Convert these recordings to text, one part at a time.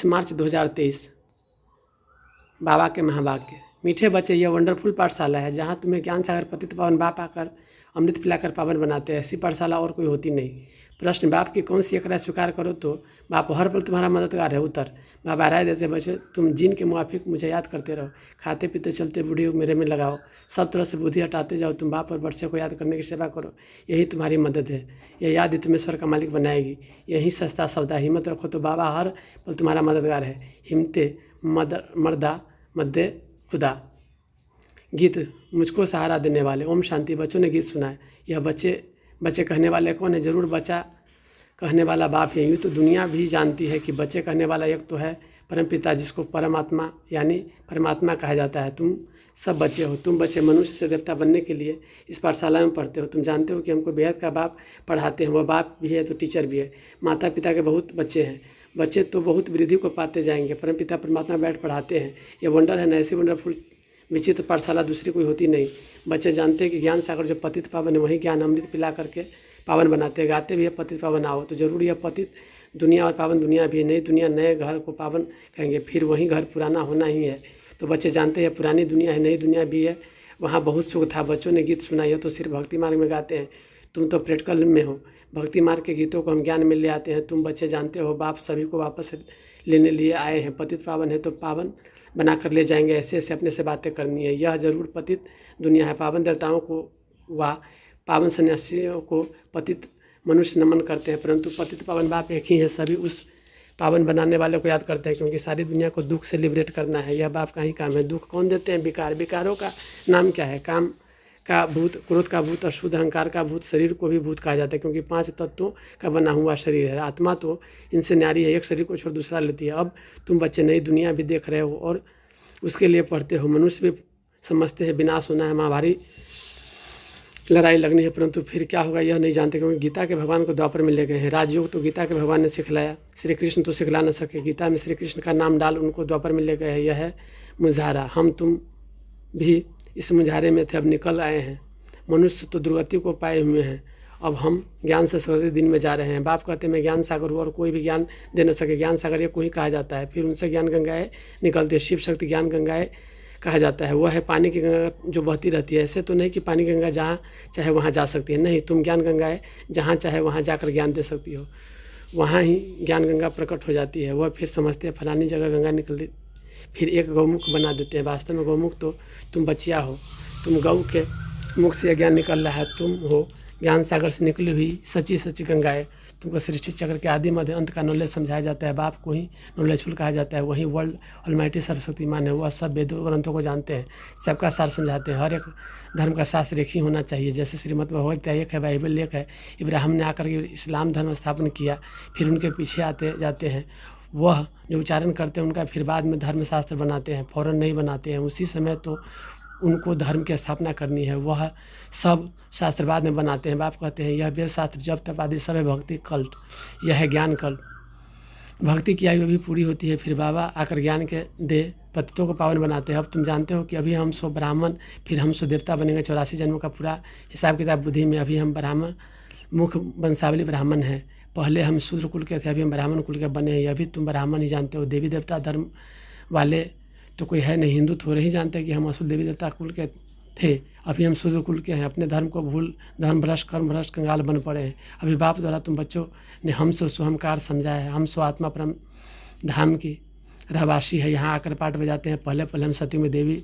21 मार्च 2023 बाबा के महावाक्य। मीठे बच्चे, यह वंडरफुल पाठशाला है जहाँ तुम्हें ज्ञान सागर पतित पावन बाप आकर अमृत पिलाकर पावन बनाते हैं। ऐसी पाठशाला और कोई होती नहीं। प्रश्न, बाप की कौन सी एक राय स्वीकार करो तो बाप हर पल तुम्हारा मददगार है। उत्तर, बाबा राय देते बच्चे, तुम जिन के मुआफिक मुझे याद करते रहो, खाते पीते चलते बूढ़ी मेरे में लगाओ, सब तरह से बुद्धि हटाते जाओ, तुम बाप और बच्चे को याद करने की सेवा करो, यही तुम्हारी मदद है। यह याद ही तुम्हें स्वर का मालिक बनाएगी। यही सस्ता सौदा। हिम्मत रखो तो बाबा हर पल तुम्हारा मददगार है। हिम्मते मर्दा मद्दे खुदा। गीत, मुझको सहारा देने वाले। ओम शांति। बच्चों ने गीत सुना है। यह बच्चे कहने वाले कौन है? जरूर बच्चा कहने वाला बाप है। यूँ तो दुनिया भी जानती है कि बच्चे कहने वाला एक तो है परमपिता, जिसको परमात्मा यानी परमात्मा कहा जाता है। तुम सब बच्चे हो। तुम बच्चे मनुष्य से देवता बनने के लिए इस पाठशाला में पढ़ते हो। तुम जानते हो कि हमको बेहद का बाप पढ़ाते हैं। वह बाप भी है तो टीचर भी है। माता पिता के बहुत बच्चे हैं। बच्चे तो बहुत वृद्धि को पाते जाएंगे। परमपिता परमात्मा बैठ पढ़ाते हैं। यह वंडर है ना। ऐसी वंडरफुल विचित्र पाठशाला दूसरी कोई होती नहीं। बच्चे जानते हैं कि ज्ञान सागर जो पतित पावन है, वही ज्ञान अमृत पिला करके पावन बनाते हैं। गाते भी है पतित पावन आओ, तो जरूरी है पतित दुनिया और पावन दुनिया भी है। नई दुनिया नए घर को पावन कहेंगे, फिर वही घर पुराना होना ही है। तो बच्चे जानते हैं पुरानी दुनिया है, नई दुनिया भी है, वहाँ बहुत सुख था। बच्चों ने गीत सुना। यह तो सिर्फ भक्ति मार्ग में गाते हैं। तुम तो प्रैक्टिकल में हो। भक्ति मार्ग के गीतों को हम ज्ञान में ले आते हैं। तुम बच्चे जानते हो बाप सभी को वापस लेने लिए आए हैं। पतित पावन है तो पावन बना कर ले जाएंगे। ऐसे ऐसे अपने से बातें करनी है। यह जरूर पतित दुनिया है। पावन देवताओं को व पावन सन्यासियों को पतित मनुष्य नमन करते हैं, परंतु पतित पावन बाप एक ही है। सभी उस पावन बनाने वाले को याद करते हैं, क्योंकि सारी दुनिया को दुख से लिबरेट करना है। यह बाप का ही काम है। दुख कौन देते हैं? विकार। विकारों का नाम क्या है? काम का भूत, क्रोध का भूत और शुद्ध अहंकार का भूत। शरीर को भी भूत कहा जाता है, क्योंकि 5 तत्वों का बना हुआ शरीर है। आत्मा तो इनसे न्यारी है, एक शरीर को छोड़ दूसरा लेती है। अब तुम बच्चे नई दुनिया भी देख रहे हो और उसके लिए पढ़ते हो। मनुष्य भी समझते हैं विनाश होना है, महाभारी लड़ाई लगनी है, परंतु फिर क्या होगा यह नहीं जानते, क्योंकि गीता के भगवान को द्वापर में ले गए हैं। राजयोग तो गीता के भगवान ने सिखलाया, श्री कृष्ण तो सिखला न सके। गीता में श्री कृष्ण का नाम डाल उनको द्वापर में ले गए हैं। यह है मुझारा। हम तुम भी इस मुझारे में थे, अब निकल आए हैं। मनुष्य तो दुर्गति को पाए हुए हैं। अब हम ज्ञान से सागर दिन में जा रहे हैं। बाप कहते हैं मैं ज्ञान सागर हूँ और कोई भी ज्ञान दे न सके। ज्ञान सागर ये को ही कहा जाता है। फिर उनसे ज्ञान गंगाएं निकलती है। शिव शक्ति ज्ञान गंगाएं कहा जाता है। वह है पानी की गंगा जो बहती रहती है। ऐसे तो नहीं कि पानी की गंगा जहाँ चाहे वहाँ जा सकती है। नहीं, तुम ज्ञान गंगाएं जहाँ चाहे वहाँ जाकर ज्ञान दे सकती हो। वहाँ ही ज्ञान गंगा प्रकट हो जाती है। वह फिर समझते हैं फलानी जगह गंगा निकली, फिर एक गौमुख बना देते हैं। वास्तव में गौमुख तो तुम बच्चिया हो। तुम गौ के मुख से ज्ञान निकल रहा है। तुम हो ज्ञान सागर से निकली हुई सच्ची सच्ची गंगाएं। तुमको सृष्टि चक्र के आदि मध्य अंत का नॉलेज समझाया जाता है। बाप को ही नॉलेजफुल कहा जाता है। वही वर्ल्ड ऑलमाइटी सर्वशक्तिमान है। वह सब वेदों ग्रंथों को जानते हैं, सबका सार समझाते हैं। हर एक धर्म का शास्त्र एक ही होना चाहिए। जैसे श्रीमद् भगवद गीता एक है, बाइबल एक है। इब्राहिम ने आकर के इस्लाम धर्म स्थापन किया, फिर उनके पीछे आते जाते हैं। वह जो उच्चारण करते हैं उनका फिर बाद में धर्मशास्त्र बनाते हैं, फ़ौरन नहीं बनाते हैं। उसी समय तो उनको धर्म की स्थापना करनी है। वह सब शास्त्र बाद में बनाते हैं। बाप कहते हैं यह वेद शास्त्र जब तक आदि सब है भक्ति कल्ट। यह है ज्ञान कल्ट। भक्ति की आयु भी पूरी होती है, फिर बाबा आकर ज्ञान के दे पतितों को पावन बनाते हैं। अब तुम जानते हो कि अभी हम सो ब्राह्मण, फिर हम सो देवता बनेंगे। 84 जन्मों का पूरा हिसाब किताब बुद्धि में। अभी हम ब्राह्मण मुख वंशावली ब्राह्मण हैं। पहले हम शूद्र कुल के थे, अभी हम ब्राह्मण कुल के बने हैं। अभी तुम ब्राह्मण ही जानते हो। देवी देवता धर्म वाले तो कोई है नहीं। हिंदू थोड़े ही जानते हैं कि हम असल देवी देवता कुल के थे। अभी हम शूद्र कुल के हैं। अपने धर्म को भूल धर्म भ्रष्ट कर्म भ्रष्ट कंगाल बन पड़े हैं। अभी बाप द्वारा तुम बच्चों ने हम सो सोहमकार समझाया है। हम सो आत्मा परम धाम की रहवासी है। यहाँ आकर पाठ बजाते हैं। पहले हम सतयुग में देवी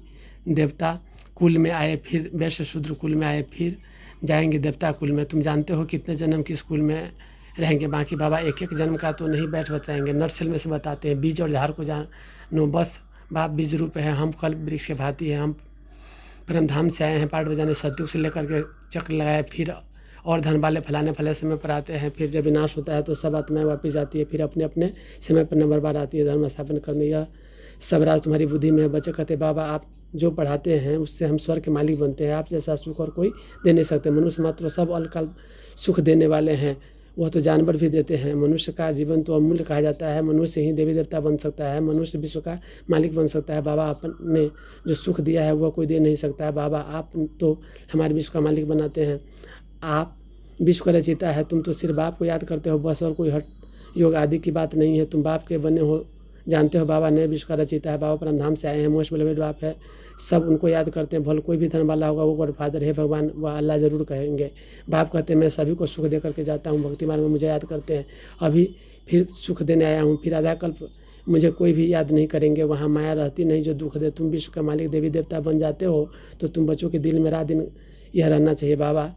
देवता कुल में आए, फिर वैश्य शूद्र कुल में आए, फिर जाएंगे देवता कुल में। तुम जानते हो कितने जन्म किस कुल में रहेंगे। बाकी बाबा एक एक जन्म का तो नहीं बैठ बताएंगे, नटसेल में से बताते हैं। बीज और झाड़ को जानो बस। बाप बीज रूप है। हम कल्प वृक्ष के भांति है। हम परम धाम से आए हैं पाठ बजाने। सतयुग से लेकर के चक्र लगाए, फिर और धन वाले फलाने फले समय पर आते हैं। फिर जब विनाश होता है तो सब आत्माएं वापस जाती है। फिर अपने अपने समय पर नंबर बार आती है धर्म स्थापन करने। यह सब राज तुम्हारी बुद्धि में है। बच्चे कहते बाबा आप जो पढ़ाते हैं उससे हम स्वर्ग के मालिक बनते हैं। आप जैसा सुख और कोई दे नहीं सकते। मनुष्य मात्र सब अल्प सुख देने वाले हैं। वह तो जानवर भी देते हैं। मनुष्य का जीवन तो अमूल्य कहा जाता है। मनुष्य ही देवी देवता बन सकता है। मनुष्य विश्व का मालिक बन सकता है। बाबा आपने जो सुख दिया है वह कोई दे नहीं सकता है। बाबा आप तो हमारे विश्व का मालिक बनाते हैं। आप विश्व का रचयिता है। तुम तो सिर्फ बाप को याद करते हो बस, और कोई हट योग आदि की बात नहीं है। तुम बाप के बने हो जानते हो बाबा नए विश्व का रचयिता है, बाबा परमधाम से आए हैं, मोस्ट बेलोवेड बाप है, सब उनको याद करते हैं। भले कोई भी धर्म वाला होगा वो गॉड फादर है भगवान वह अल्लाह ज़रूर कहेंगे। बाप कहते हैं मैं सभी को सुख दे करके जाता हूँ, भक्ति मार्ग में मुझे याद करते हैं, अभी फिर सुख देने आया हूँ, फिर आधा कल्प मुझे कोई भी याद नहीं करेंगे। वहाँ माया रहती नहीं जो दुख दे। तुम विश्व का मालिक देवी देवता बन जाते हो तो तुम बच्चों के दिल में रात दिन यह रहना चाहिए, बाबा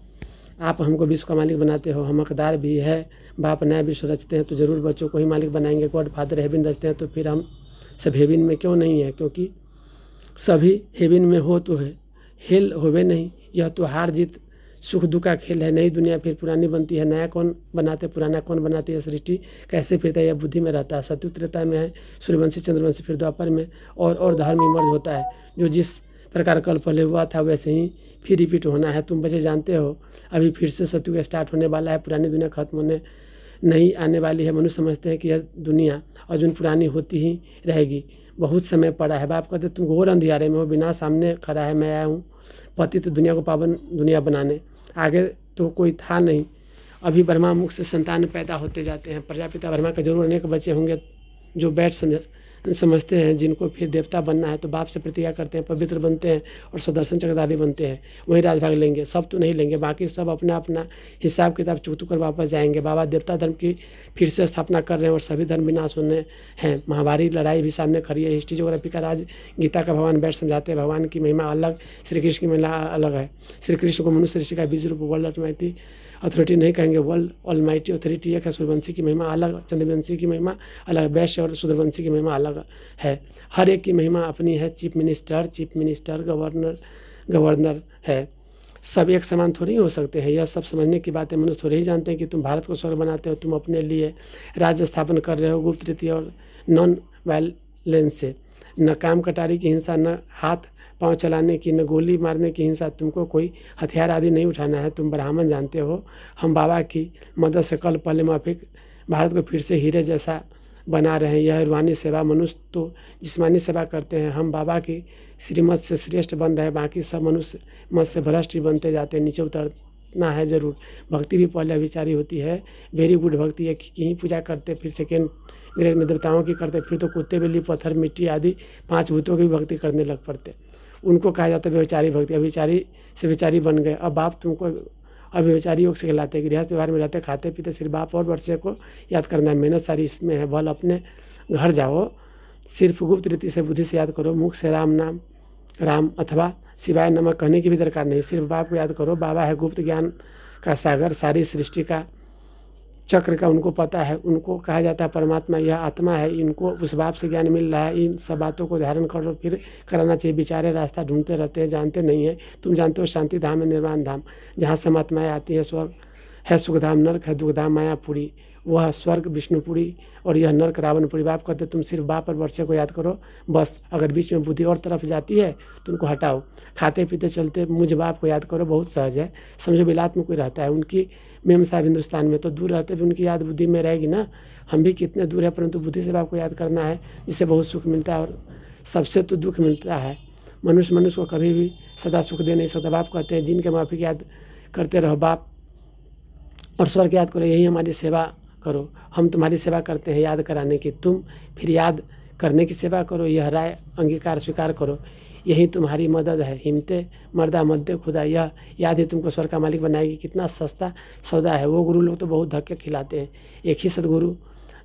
आप हमको विश्व का मालिक बनाते हो, हम हकदार भी है। बाप नया विश्व रचते हैं तो ज़रूर बच्चों को ही मालिक बनाएंगे। गॉड फादर हेवन रचते हैं तो फिर हम सब हेवन में क्यों नहीं है? क्योंकि सभी हेवन में हो तो है, हेल होवे नहीं। यह तो हार जीत सुख दुख का खेल है। नई दुनिया फिर पुरानी बनती है, नया कौन बनाते पुराना कौन बनाती है। सृष्टि कैसे फिरता है यह बुद्धि में रहता है। सत्युग त्रेता में है, सूर्यवंशी चंद्रवंशी, फिर द्वापर में और धर्म इमर्ज होता है। जो जिस प्रकार कल पहले हुआ था वैसे ही फिर रिपीट होना है। तुम बच्चे जानते हो अभी फिर से सत्युग स्टार्ट होने वाला है, पुरानी दुनिया खत्म होने नहीं आने वाली है। मनुष्य समझते हैं कि यह दुनिया अर्जुन पुरानी होती ही रहेगी, बहुत समय पड़ा है। बाप कहते तुम घोर अंधियारे में हो, बिना सामने खड़ा है मैं आया हूँ पतित दुनिया को पावन दुनिया बनाने। आगे तो कोई था नहीं, अभी ब्रह्मा मुख से संतान पैदा होते जाते हैं। प्रजापिता ब्रह्मा के जरूर अनेक बच्चे होंगे जो बैठ समझते हैं जिनको फिर देवता बनना है तो बाप से प्रतिज्ञा करते हैं, पवित्र बनते हैं और सुदर्शन चक्रधारी बनते हैं, वही राजभाग लेंगे। सब तो नहीं लेंगे, बाकी सब अपना अपना हिसाब किताब चुकतू कर वापस जाएंगे। बाबा देवता धर्म की फिर से स्थापना कर रहे हैं और सभी धर्म विनाश होने हैं। महाभारी लड़ाई भी सामने खड़ी है। हिस्ट्री ज्योग्राफी का राज गीता का भगवान बैठ समझाते हैं। भगवान की महिमा अलग, श्री कृष्ण की महिमा अलग है। श्री कृष्ण को मनुष्य सृष्टि का बीज रूप वर्ल्ड ऑलमाइटी अथॉरिटी नहीं कहेंगे, वर्ल्ड ऑलमाइटी अथॉरिटी एक है। सूर्यवंशी की महिमा अलग, चंद्रवंशी की महिमा अलग, वैश्य और शूद्रवंशी की महिमा अलग है। हर एक की महिमा अपनी है। चीफ मिनिस्टर गवर्नर है, सब एक समान थोड़ी हो सकते हैं। यह सब समझने की बातें मनुष्य थोड़े ही जानते हैं कि तुम भारत को स्वर्ग बनाते हो, तुम अपने लिए राज्य स्थापन कर रहे हो गुप्त रीति और नॉन वायलेंस से। न काम कटारी की हिंसा, न हाथ पाँव चलाने की, न गोली मारने की हिंसा। तुमको कोई हथियार आदि नहीं उठाना है। तुम ब्राह्मण जानते हो, हम बाबा की मदद से कल पहले माफिक भारत को फिर से हीरे जैसा बना रहे हैं। यह रूहानी सेवा, मनुष्य तो जिस्मानी सेवा करते हैं, हम बाबा की श्रीमत से श्रेष्ठ बन रहे हैं। बाकी सब मनुष्य मत से भ्रष्ट ही बनते जाते हैं। नीचे उतरना है जरूर। भक्ति भी पहले अभिचारी होती है। वेरी गुड भक्ति है कि ही पूजा करते, फिर सेकेंड ग्रेड में देवताओं की करते, फिर तो कुत्ते बिल्ली पत्थर मिट्टी आदि 5 भूतों की भी भक्ति करने लग पड़ते। उनको कहा जाता है व्यभिचारी भक्ति। अभिचारी से विचारी बन गए। अब बाप तुमको अव्यभिचारी योग से खिलाते हैं। गृहस्थ व्यवहार में रहते खाते पीते सिर्फ बाप और वर्षे को याद करना है। मेहनत सारी इसमें है। भल अपने घर जाओ, सिर्फ गुप्त रीति से बुद्धि से याद करो। मुख से राम अथवा शिवाय नमक कहने की भी दरकार नहीं, सिर्फ बाप को याद करो। बाबा है गुप्त ज्ञान का सागर, सारी सृष्टि का चक्र का उनको पता है। उनको कहा जाता है परमात्मा, यह आत्मा है। इनको उस बाप से ज्ञान मिल रहा है। इन सब बातों को धारण करो, फिर कराना चाहिए। बेचारे रास्ता ढूंढते रहते हैं, जानते नहीं है। तुम जानते हो शांति धाम है निर्वाण धाम, जहाँ समात्माएँ आती है। स्वर्ग है सुखधाम, नर्क है दुखधाम मायापुरी। वह स्वर्ग विष्णुपुरी और यह नर्क रावणपुरी। बाप कहते तुम सिर्फ बाप और वर्षे को याद करो बस। अगर बीच में बुद्धि और तरफ जाती है तो उनको हटाओ। खाते पीते चलते मुझ बाप को याद करो, बहुत सहज है। समझो बिलात में कोई रहता है, उनकी मेम साहब हिंदुस्तान में, तो दूर रहते भी उनकी याद बुद्धि में रहेगी ना। हम भी कितने दूर है, परंतु बुद्धि से बाप को याद करना है, जिससे बहुत सुख मिलता है और सबसे तो दुख मिलता है। मनुष्य को कभी भी सदा सुख दे नहीं सकता। बाप कहते हैं जिनके माफिक याद करते रहो बाप और स्वर्ग याद करो, यही हमारी सेवा करो। हम तुम्हारी सेवा करते हैं याद कराने की, तुम फिर याद करने की सेवा करो। यह राय अंगीकार स्वीकार करो, यही तुम्हारी मदद है। हिम्मते मर्दा मद्दे खुदा, यह याद ही तुमको स्वर्ग का मालिक बनाएगी। कितना सस्ता सौदा है। वो गुरु लोग तो बहुत धक्के खिलाते हैं। एक ही सदगुरु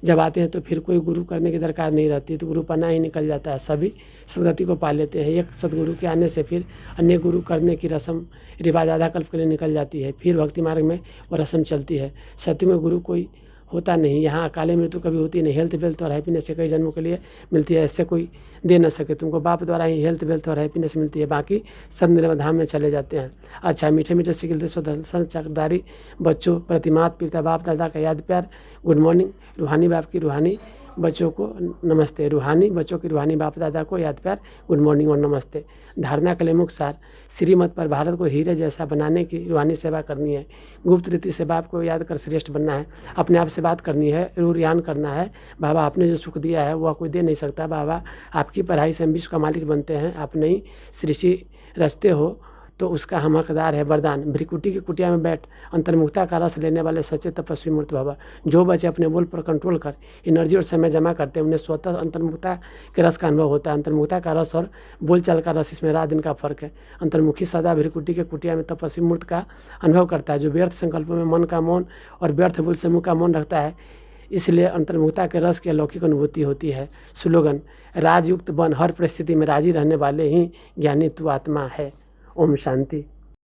जब आते हैं तो फिर कोई गुरु करने की दरकार नहीं रहती, तो गुरु पना ही निकल जाता है। सभी सदगति को पा लेते हैं। एक सदगुरु के आने से फिर अन्य गुरु करने की रस्म रिवाज आधा कल्प के लिए निकल जाती है। फिर भक्ति मार्ग में वो रस्म चलती है। सत्य में गुरु कोई होता नहीं। यहाँ अकाले मृत्यु कभी होती नहीं। हेल्थ वेल्थ और हैप्पीनेस कई जन्मों के लिए मिलती है, इससे कोई दे न सके। तुमको बाप द्वारा ही हेल्थ वेल्थ और हैप्पीनेस मिलती है, बाकी सब निर्मल धाम में चले जाते हैं। अच्छा, मीठे मीठे सिखिलते सुदर्शन चक्रधारी बच्चों प्रति माता पिता बाप दादा का याद प्यार। Good morning. रूहानी बाप की रूहानी बच्चों को नमस्ते। रूहानी बच्चों की रूहानी बाप दादा को याद प्यार, गुड मॉर्निंग और नमस्ते। धारणा के लिए मुख्य सार, श्रीमत पर भारत को हीरे जैसा बनाने की रूहानी सेवा करनी है। गुप्त रीति से बाप को याद कर श्रेष्ठ बनना है। अपने आप से बात करनी है, रूरयान करना है। बाबा आपने जो सुख दिया है वह कोई दे नहीं सकता। बाबा आपकी पढ़ाई से हम विश्व का मालिक बनते हैं। आप नहीं सृष्टि रचते हो तो उसका हम हकदार है वरदान। भ्रिकुटी की कुटिया में बैठ अंतर्मुखता का रस लेने वाले सच्चे तपस्वी मूर्त भव। जो बच्चे अपने बोल पर कंट्रोल कर एनर्जी और समय जमा करते हैं उन्हें स्वतः अंतर्मुखता के रस का अनुभव होता है। अंतर्मुखता का रस और बोलचाल का रस, इसमें रात दिन का फर्क है। अंतर्मुखी सदा भ्रिकुटी के कुटिया में तपस्वी मूर्त का अनुभव करता है। जो व्यर्थ संकल्पों में मन का मौन और व्यर्थ बोल से मुँह का मौन रखता है, इसलिए अंतर्मुखता के रस की अलौकिक अनुभूति होती है। स्लोगन: राजयुक्त बन, हर परिस्थिति में राजी रहने वाले ही ज्ञानी तू आत्मा है। ओम शांति।